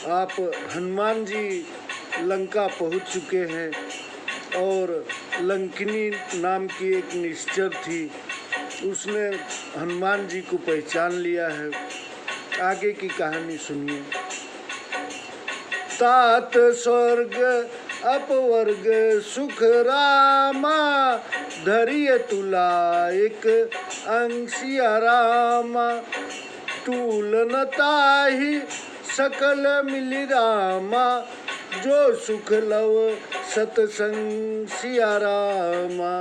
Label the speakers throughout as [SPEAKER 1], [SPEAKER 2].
[SPEAKER 1] आप हनुमान जी लंका पहुंच चुके हैं और लंकिनी नाम की एक निश्चर थी, उसने हनुमान जी को पहचान लिया है। आगे की कहानी सुनिए। तात स्वर्ग अपवर्ग सुख रामा, धरिय तुला एक अंशिया रामा, तुलन ताहि सकल मिलि रामा, जो सुख लव सतसंग सिया रामा।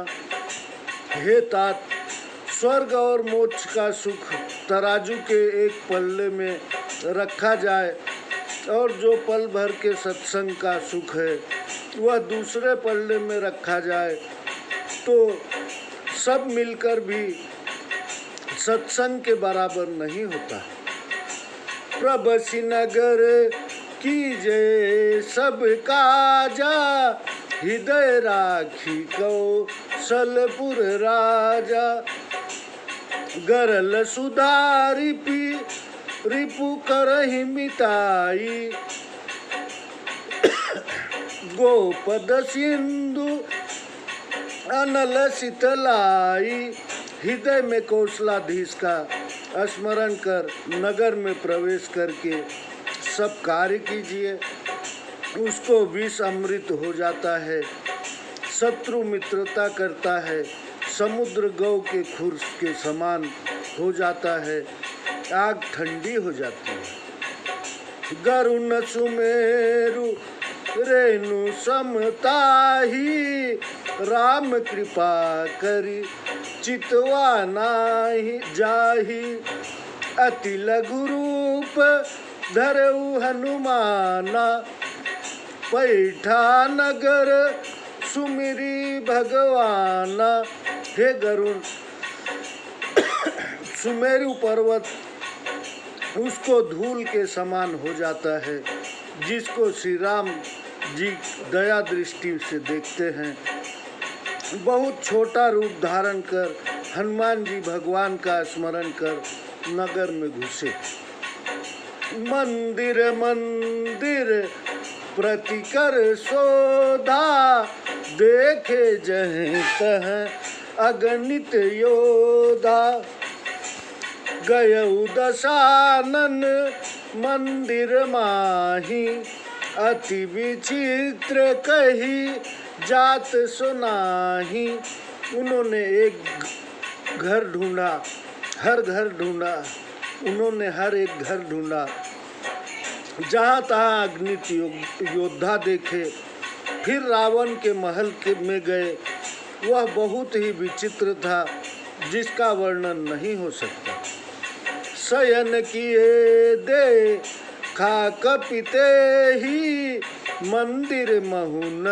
[SPEAKER 1] हे तात, स्वर्ग और मोक्ष का सुख तराजू के एक पल्ले में रखा जाए और जो पल भर के सत्संग का सुख है वह दूसरे पल्ले में रखा जाए तो सब मिलकर भी सत्संग के बराबर नहीं होता। प्रभसी नगर कीजे सब काजा, हृदय राखी कौशलपुर राजा, गरल सुधारी पी रिपु करहि मिताई, गोपद सिंधु अनल शीतलाई। हृदय में कौशलाधीश का स्मरण कर नगर में प्रवेश करके सब कार्य कीजिए, उसको विष अमृत हो जाता है, शत्रु मित्रता करता है, समुद्र गौ के खुर के समान हो जाता है, आग ठंडी हो जाती है। गरुण सुमेरु रेणु समताही, राम कृपा करी चितवा नाही जाही, अति लघु रूप धरऊ हनुमाना, पैठा नगर सुमिरी भगवाना। हे गरुण, सुमेरु पर्वत उसको धूल के समान हो जाता है, जिसको श्री राम जी दया दृष्टि से देखते हैं। बहुत छोटा रूप धारण कर हनुमान जी भगवान का स्मरण कर नगर में घुसे। मंदिर मंदिर प्रतिकर शोधा, देखे जहीं तह अगणित योधा, गयउ दशानन मंदिर माही, अति विचित्र कही जात सुनाही। उन्होंने एक घर ढूंढा, हर घर ढूंढा, उन्होंने हर एक घर ढूंढा, जहाँ तहाँ अग्नित योद्धा देखे। फिर रावण के महल में गए, वह बहुत ही विचित्र था, जिसका वर्णन नहीं हो सकता। शयन किए दे खा कपिते ही, मंदिर महुन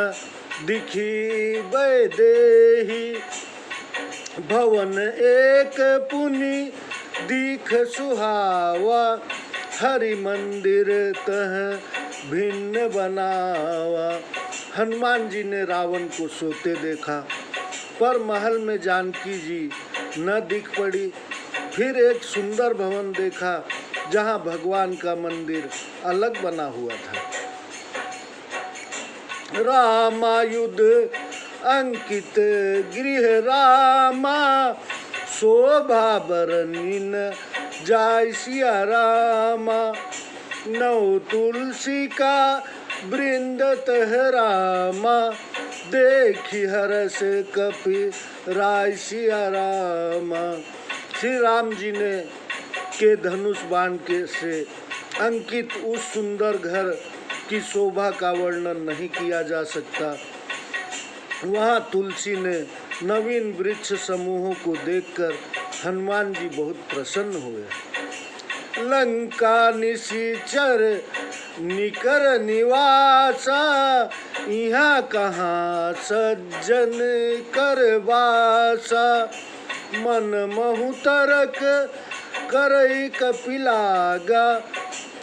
[SPEAKER 1] दिखी बैदेही, भवन एक पुनि दीख सुहावा, हरि मंदिर तह भिन्न बनावा। हनुमान जी ने रावण को सोते देखा, पर महल में जानकी जी न दिख पड़ी। फिर एक सुंदर भवन देखा, जहाँ भगवान का मंदिर अलग बना हुआ था। रामायुध अंकित गृह रामा, शोभा बरनीन जाय सिया रामा, नौ तुलसी का वृंद तह रामा, देखी हरस कपि राय सिया रामा। श्री राम जी ने के धनुष बाण के से अंकित उस सुंदर घर की शोभा का वर्णन नहीं किया जा सकता। वहाँ तुलसी ने नवीन वृक्ष समूहों को देखकर हनुमान जी बहुत प्रसन्न हुए। लंका निशिचर निकर निवासा, यहाँ कहाँ सज्जन कर वासा, मन महु तरक करई कपिलागा,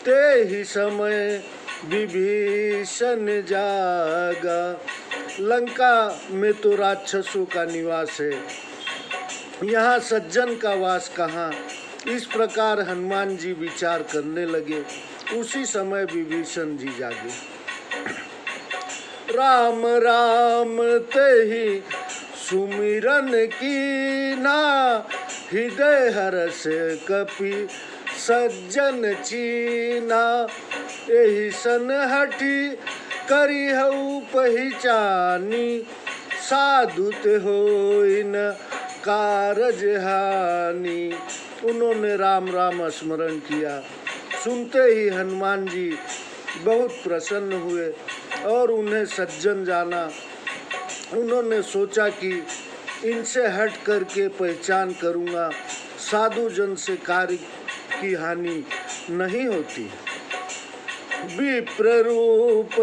[SPEAKER 1] ते ही समय विभीषण जागा। लंका में तो राक्षसों का निवास है, यहाँ सज्जन का वास कहाँ। इस प्रकार हनुमान जी विचार करने लगे। उसी समय विभीषण जी जागे। राम राम तेहि सुमिरन कीना, हृदय हर्ष कपि सज्जन चीना। एहि सन हठि करिहउ पहिचानी, साधुत होई न कारज हानि। उन्होंने राम राम स्मरण किया। सुनते ही हनुमान जी बहुत प्रसन्न हुए और उन्हें सज्जन जाना। उन्होंने सोचा कि इनसे हट करके पहचान करूँगा, साधु जन से कार्य की हानि नहीं होती। विप्र रूप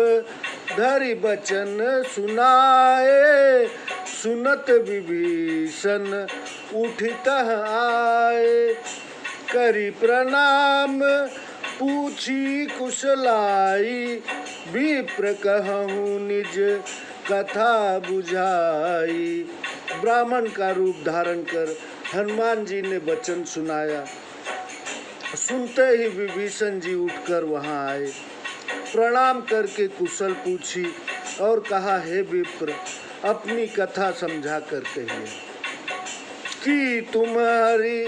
[SPEAKER 1] धरि बचन सुनाए, सुनत विभीषण उठित आए। करि प्रणाम पूछी कुशलाई, विप्र कहूँ निज कथा बुझाई। ब्राह्मण का रूप धारण कर हनुमान जी ने वचन सुनाया। सुनते ही विभीषण जी उठकर वहां आए, प्रणाम करके कुशल पूछी और कहा, हे विप्र, अपनी कथा समझा कर कहिए कि तुम्हारी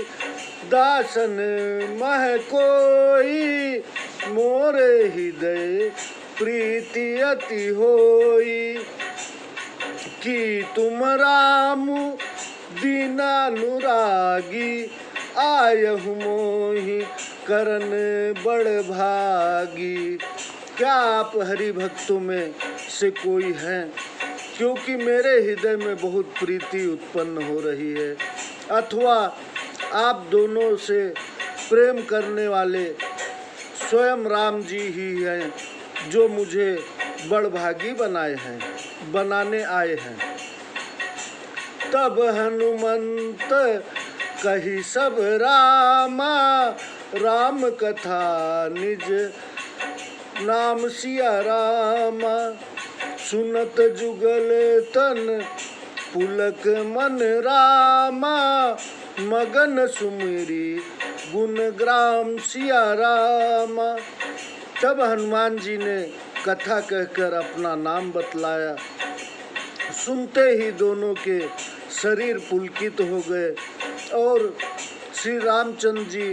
[SPEAKER 1] दासन मह कोई, मोरे हृदय प्रीति अति होई। कि तुम राम दीनानुरागी, आयहु मोहि करन बड़ भागी। क्या आप हरि भक्तों में से कोई हैं? क्योंकि मेरे हृदय में बहुत प्रीति उत्पन्न हो रही है। अथवा आप दोनों से प्रेम करने वाले स्वयं राम जी ही हैं, जो मुझे बड़भागी बनाने आए हैं। तब हनुमंत कही सब रामा, राम कथा निज नाम सिया रामा। सुनत जुगल तन पुलक मन रामा, मगन सुमिरी गुण ग्राम सिया रामा। तब हनुमान जी ने कथा कहकर अपना नाम बतलाया। सुनते ही दोनों के शरीर पुलकित हो गए और श्री रामचंद्र जी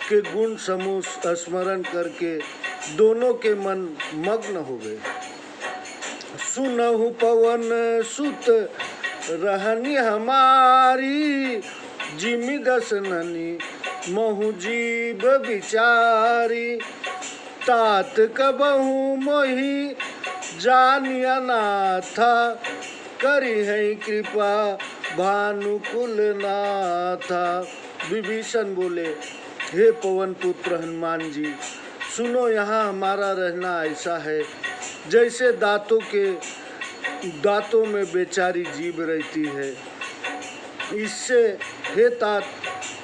[SPEAKER 1] के गुण समूह स्मरण करके दोनों के मन मग्न हो गए। सुनहु पवन सुत रहनी हमारी, जिमि दसननि महु जीव विचारी। तात कबहु मोहि जानिया नाथा, करी है कृपा भानुकुल नाथा। विभीषण बोले, हे पवन पुत्र हनुमान जी, सुनो, यहाँ हमारा रहना ऐसा है जैसे दांतों में बेचारी जीव रहती है। इससे हे तात,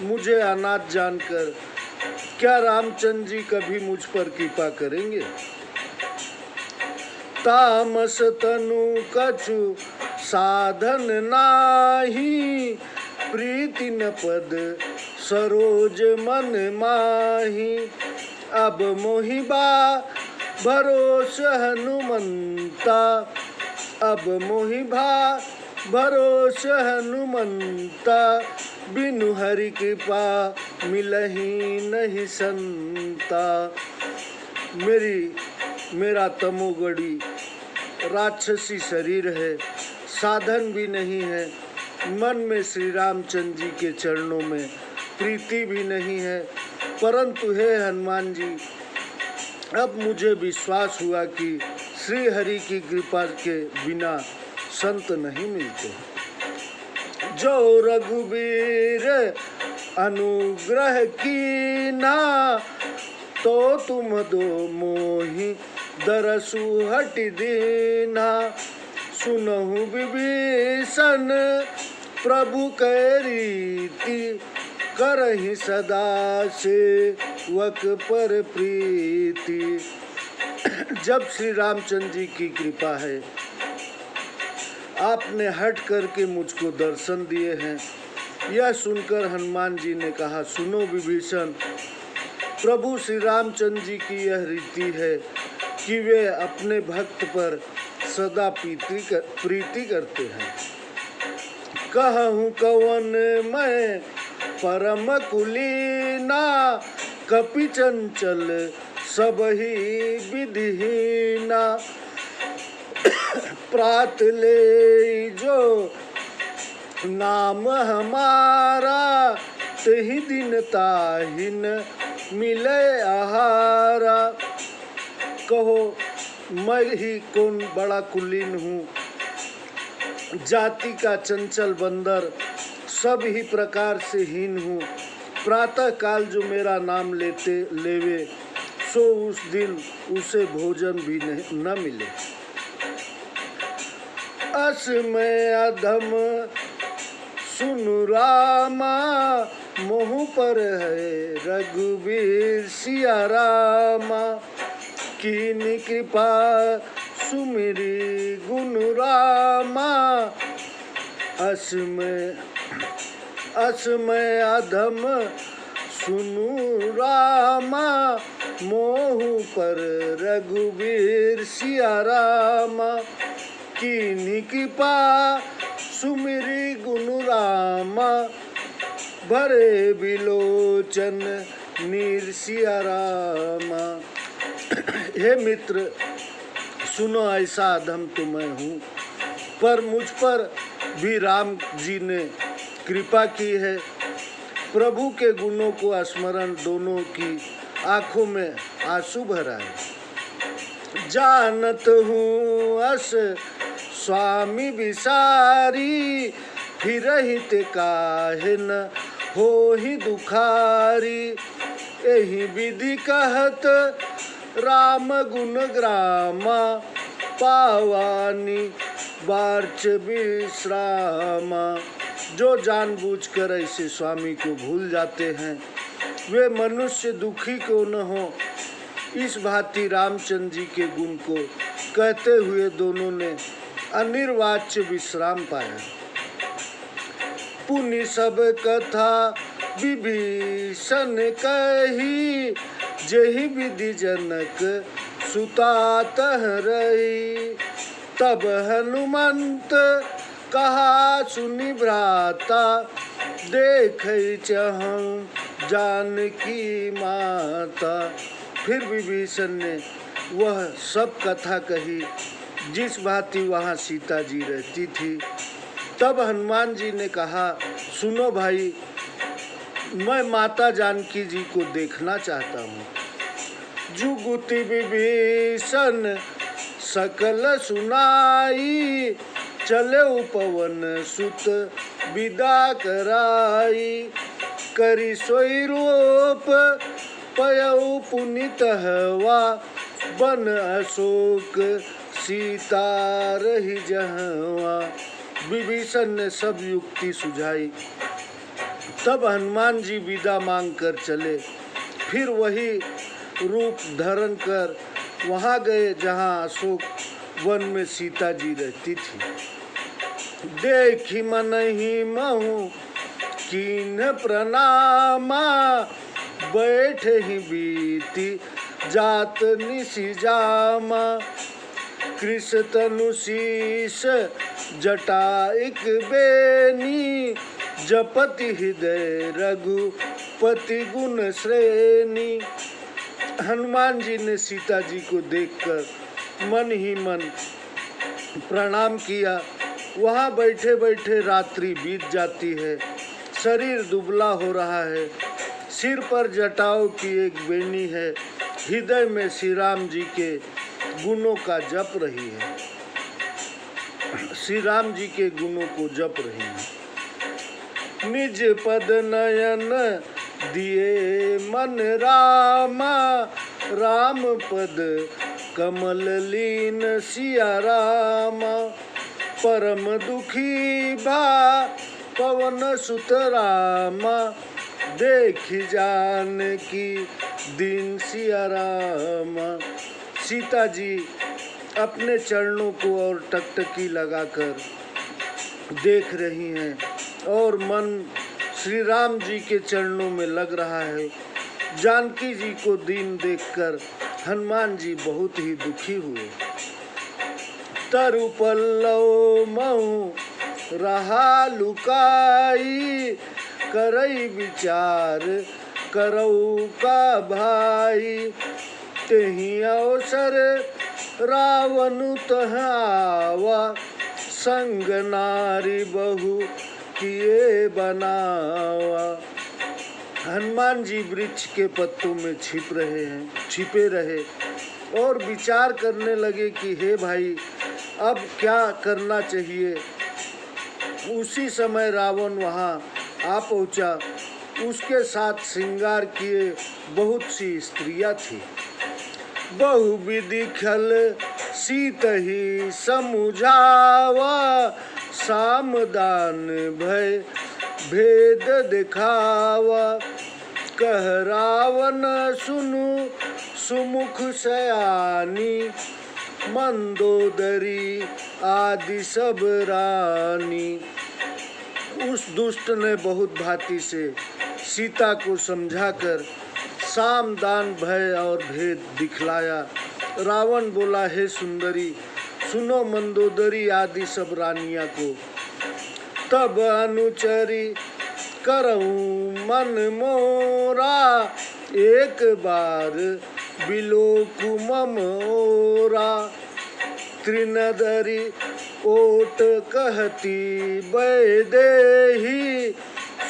[SPEAKER 1] मुझे अनाथ जानकर क्या रामचंद्र जी कभी मुझ पर कृपा करेंगे? तामस तनु कछु साधन नाही, प्रीति न पद सरोज मन माही। अब मोहिबा भरोस हनुमंता, अब मोहिबा भरोस हनुमंता। बिनु हरि कृपा मिलही नहीं संता। मेरा तमोगढ़ी राक्षसी शरीर है, साधन भी नहीं है, मन में श्री रामचंद्र जी के चरणों में प्रीति भी नहीं है। परंतु हे हनुमान जी, अब मुझे विश्वास हुआ कि श्री हरि की कृपा के बिना संत नहीं मिलते। जो रघुबीर अनुग्रह कीना, तो तुम दो मोहि दरसु हटि दीना। सुनहु विभीषण प्रभु कै रीति, करहि सदा सेवक पर प्रीति। जब श्री रामचंद्र जी की कृपा है, आपने हट करके मुझको दर्शन दिए हैं, यह सुनकर हनुमान जी ने कहा, सुनो विभीषण, प्रभु श्री रामचंद्र जी की यह रीति है कि वे अपने भक्त पर सदा प्रीति करते हैं। कहूँ कवन मैं परम कुलीना, कपि चंचल सब ही विधिहीना। प्रात ले जो नाम हमारा, तहि दिन ताहिन मिले आहारा। कहो मैं ही कौन बड़ा कुलीन हूँ, जाति का चंचल बंदर, सब ही प्रकार से हीन हूँ। प्रातः काल जो मेरा नाम लेवे, सो उस दिन उसे भोजन भी न मिले। असमय अधम सुनु रामा, मोह पर है रघुवीर सिया रामा। कीनी कृपा सुमिरी गुण रामा, असमय अधम सुनु रामा। मोह पर रघुवीर सिया रामा। कीनी कृपा सुमिरी गुण रामा, भरे बिलोचन नीर सिया रामा। हे मित्र, सुनो, ऐसा अधम तो मैं हूँ, पर मुझ पर भी राम जी ने कृपा की है। प्रभु के गुणों को स्मरण दोनों की आंखों में आंसू भरा है। जानत हूँ अस स्वामी विसारी, फिरहित काहे न होहि दुखारी। एहि विधि कहत राम गुण ग्रामा, पावानी वार्च विश्रामा। जो जानबूझकर ऐसे स्वामी को भूल जाते हैं, वे मनुष्य दुखी को न हो। इस भांति रामचंद्र जी के गुण को कहते हुए दोनों ने अनिर्वाच्य विश्राम पाया। पुनि सब कथा विभीषण कही, जेहि विधि जनक सुता तह रही। तब हनुमंत कहा सुनि भ्राता, देखै चहु जानकी माता। फिर विभीषण ने वह सब कथा कही जिस भांति वहाँ सीता जी रहती थी। तब हनुमान जी ने कहा, सुनो भाई, मैं माता जानकी जी को देखना चाहता हूँ। जुगुति विभीषण सकल सुनाई, चले पवन सुत विदा कराई। करी सोई रूप पयऊ पुनित हवा, बन अशोक सीता रही जहवा। विभीषण ने सब युक्ति सुझाई। तब हनुमान जी विदा मांग कर चले। फिर वही रूप धारण कर वहाँ गए जहाँ अशोक वन में सीता जी रहती थी। देखी मनहि महु कीन प्रणामा, बैठ ही बीती जात निशि जामा। कृष तनु शीश जटा एक बेनी, जपति हृदय रघुपति गुण श्रेणी। हनुमान जी ने सीता जी को देखकर मन ही मन प्रणाम किया। वहाँ बैठे बैठे रात्रि बीत जाती है। शरीर दुबला हो रहा है। सिर पर जटाओं की एक बेनी है। हृदय में श्री राम जी के गुणों का जप रही है। श्री राम जी के गुणों को जप रही है। निज पद नयन दिए मन रामा, राम पद कमल लीन सिया रामा। परम दुखी भा पवन सुत रामा, देखी जान की दीन सिया रामा। सीता जी अपने चरणों को और टकटकी लगाकर देख रही हैं और मन श्री राम जी के चरणों में लग रहा है। जानकी जी को दीन देखकर हनुमान जी बहुत ही दुखी हुए। तरु पल्लव महु रहा लुकाई, करई विचार करऊ का भाई। तेहि अवसर रावण तह आवा, संग नारी बहु किए बनावा। हनुमान जी वृक्ष के पत्तों में छिपे रहे और विचार करने लगे कि हे भाई, अब क्या करना चाहिए। उसी समय रावण वहाँ आ पहुँचा। उसके साथ श्रृंगार किए बहुत सी स्त्रियां थी। बहुविधि खल सीत ही समुझावा, सामदान भय भेद दिखावा। कह रावण सुनु सुमुख सयानी, मंदोदरी आदि सब रानी। उस दुष्ट ने बहुत भांति से सीता को समझाकर साम दान भय और भेद दिखलाया। रावण बोला, हे सुंदरी, सुनो मंदोदरी आदि सब रानिया को। तब अनुचरी करऊं मन मोरा, एक बार बिलोकु मम ओरा। त्रिनदरी ओट कहती वैदेही,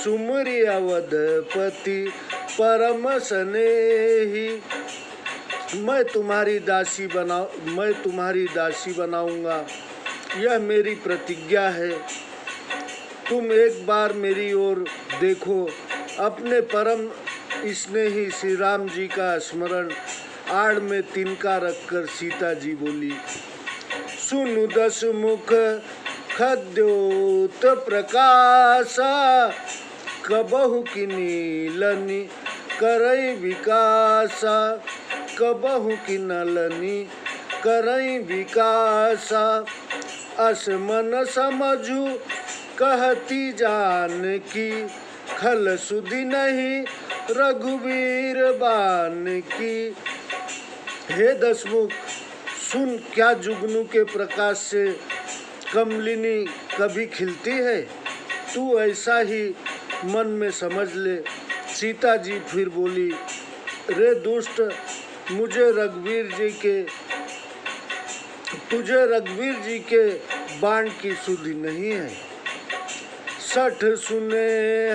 [SPEAKER 1] सुमरि अवधपति परम स्नेही। मैं तुम्हारी दासी बनाऊंगा, यह मेरी प्रतिज्ञा है। तुम एक बार मेरी ओर देखो। अपने परम स्नेही श्री राम जी का स्मरण आड़ में तिनका रखकर सीता जी बोली, सुनु दस मुख खद्योत प्रकाशा, कबहु की नीलनी करई विकासा। कबहु की नलनी करई विकासा, असमन समझू कहती जानकी, खल सुधि नहीं रघुवीर बान की। हे दसमुख, सुन, क्या जुगनू के प्रकाश से कमलिनी कभी खिलती है? तू ऐसा ही मन में समझ ले। सीता जी फिर बोली, रे दुष्ट, तुझे रघुवीर जी के बाण की सुधि नहीं है। सठ सुने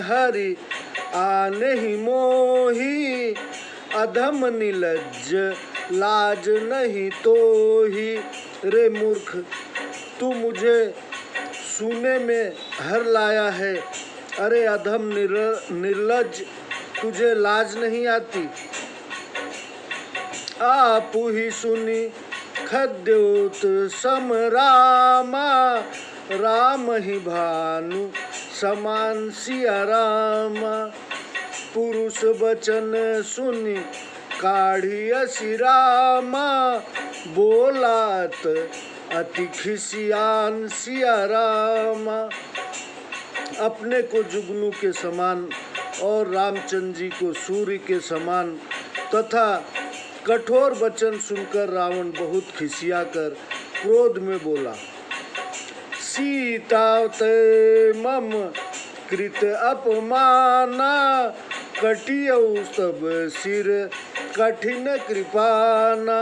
[SPEAKER 1] हरि आने ही मोही, अधम निलज्ज लाज नहीं तो ही। रे मूर्ख, तू मुझे सुने में हर लाया है। अरे अधम निर्लज्ज, तुझे लाज नहीं आती? आप ही सुनी खद्योत सम रामा, राम ही भानु समान सिया रामा। पुरुष वचन सुनी काढ़ी असी रामा, बोलात अति खिसियान सिया रामा। अपने को जुगनू के समान और रामचंद्र जी को सूर्य के समान तथा कठोर वचन सुनकर रावण बहुत खिसिया कर क्रोध में बोला, सीता ते मम कृत अपमाना, कटियौ सब सिर कठिन कृपाना।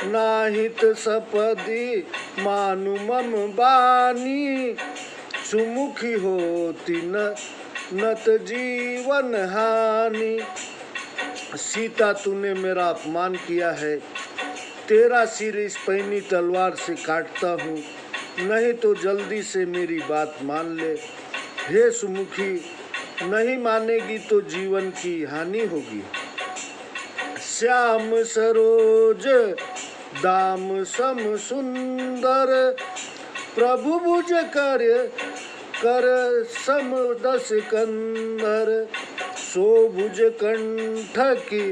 [SPEAKER 1] नाहित सपदी मानु मम बानी, सुमुखी होती नत जीवन हानि। सीता, तूने मेरा अपमान किया है। तेरा सिर इस पैनी तलवार से काटता हूँ, नहीं तो जल्दी से मेरी बात मान ले। हे सुमुखी, नहीं मानेगी तो जीवन की हानि होगी। श्याम सरोज दाम सम सुंदर, प्रभु भुज कर सम दस कंधर। सो भुज कंठ की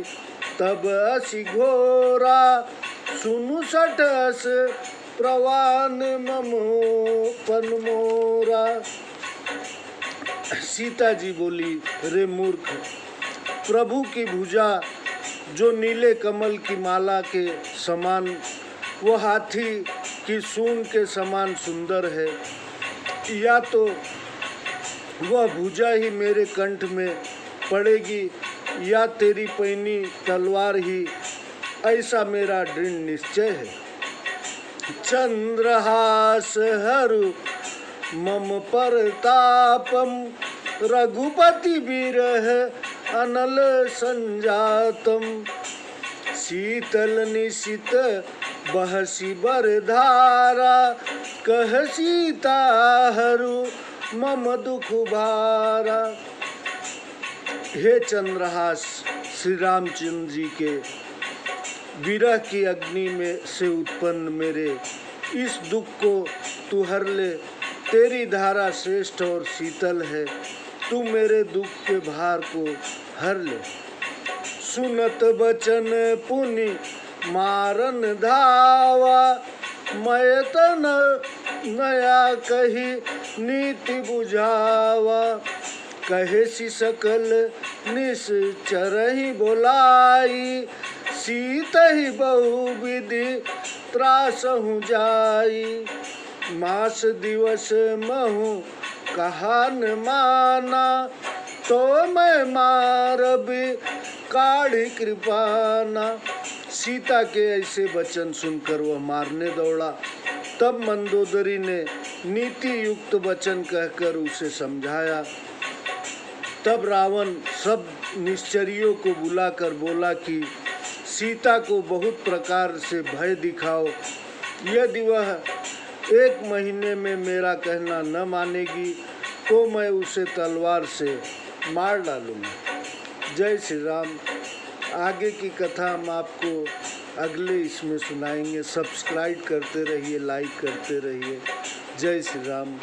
[SPEAKER 1] तब असी घोरा, सुनु सटस प्रवान ममो पन मोरा। सीता जी बोली, रे मूर्ख, प्रभु की भुजा जो नीले कमल की माला के समान, वो हाथी की सूंड के समान सुंदर है, या तो वह भुजा ही मेरे कंठ में पड़ेगी या तेरी पैनी तलवार ही, ऐसा मेरा दृढ़ निश्चय है। चंद्रहास हरु मम परतापम, रघुपति विरह अनल संजातम, शीतल निशित बहसी बरधारा, कह सीता हरु मम दुख भारा। हे चंद्रहास, श्री रामचंद्र जी के विरह की अग्नि में से उत्पन्न मेरे इस दुख को तू हर ले, तेरी धारा श्रेष्ठ और शीतल है, तू मेरे दुख के भार को हर ले। सुनत बचन पुनि मारन धावा, मैं तन नया कही नीति बुझावा, कहे सी सकल निश्चर ही बोलाई, सीत ही बहुविधि त्रासहु जाई, मास दिवस महु कहा न माना, तो मैं मारबी काढ़ी कृपाना। सीता के ऐसे वचन सुनकर वह मारने दौड़ा। तब मंदोदरी ने नीति युक्त वचन कहकर उसे समझाया। तब रावण सब निश्चरियों को बुलाकर बोला कि सीता को बहुत प्रकार से भय दिखाओ, यदि वह 1 महीने में मेरा कहना न मानेगी तो मैं उसे तलवार से मार डालूंगा। जय श्री राम। आगे की कथा हम आपको अगले इसमें सुनाएंगे। सब्सक्राइब करते रहिए, लाइक करते रहिए। जय श्री राम।